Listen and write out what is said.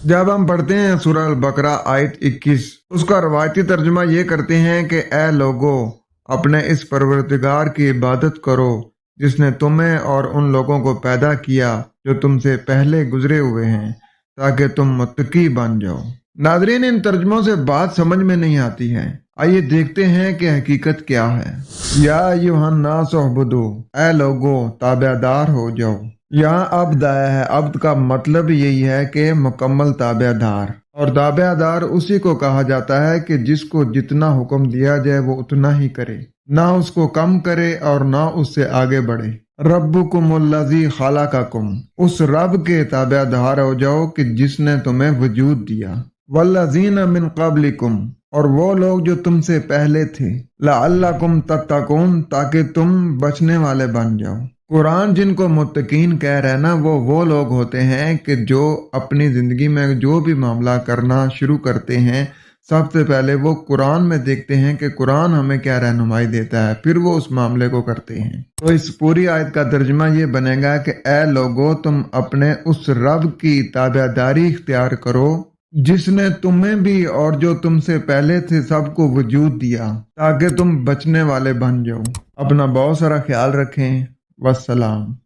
जब हम पढ़ते हैं सूरह अल-बकरा आयत 21, उसका रवायती तर्जुमा ये करते हैं कि ए लोगो, अपने इस परवरदिगार की इबादत करो जिसने तुम्हें और उन लोगों को पैदा किया जो तुमसे पहले गुजरे हुए हैं, ताकि तुम मुत्तकी बन जाओ। नादरीन, इन तर्जुमों से बात समझ में नहीं आती है। आइए देखते हैं कि हकीकत क्या है। या अय्युहन्नास उअ्बुदू, ए लोगो ताबेदार हो जाओ। यहाँ अब्द आया है। अब्द का मतलब यही है कि मुकम्मल ताबेदार, और ताबेदार उसी को कहा जाता है कि जिसको जितना हुक्म दिया जाए वो उतना ही करे, ना उसको कम करे और ना उससे आगे बढ़े। रब्बुकुमुल्लज़ी खलक़कुम, उस रब के ताबेदार हो जाओ कि जिसने तुम्हें वजूद दिया। वल्लज़ीना मिन क़ब्लिकुम, और वो लोग जो तुमसे पहले थे। लअल्लकुम तत्तकून, ताकि तुम बचने वाले बन जाओ। कुरान जिनको मुत्तकीन कह रहे हैं ना, वो लोग होते हैं कि जो अपनी जिंदगी में जो भी मामला करना शुरू करते हैं, सबसे पहले वो कुरान में देखते हैं कि कुरान हमें क्या रहनुमाई देता है, फिर वो उस मामले को करते हैं। तो इस पूरी आयत का तर्जुमा ये बनेगा कि ए लोगो, तुम अपने उस रब की ताबेदारी इख्तियार करो जिसने तुम्हें भी और जो तुमसे पहले थे सबको वजूद दिया, ताकि तुम बचने वाले बन जाओ। अपना बहुत सारा ख्याल रखें। वस्सलाम।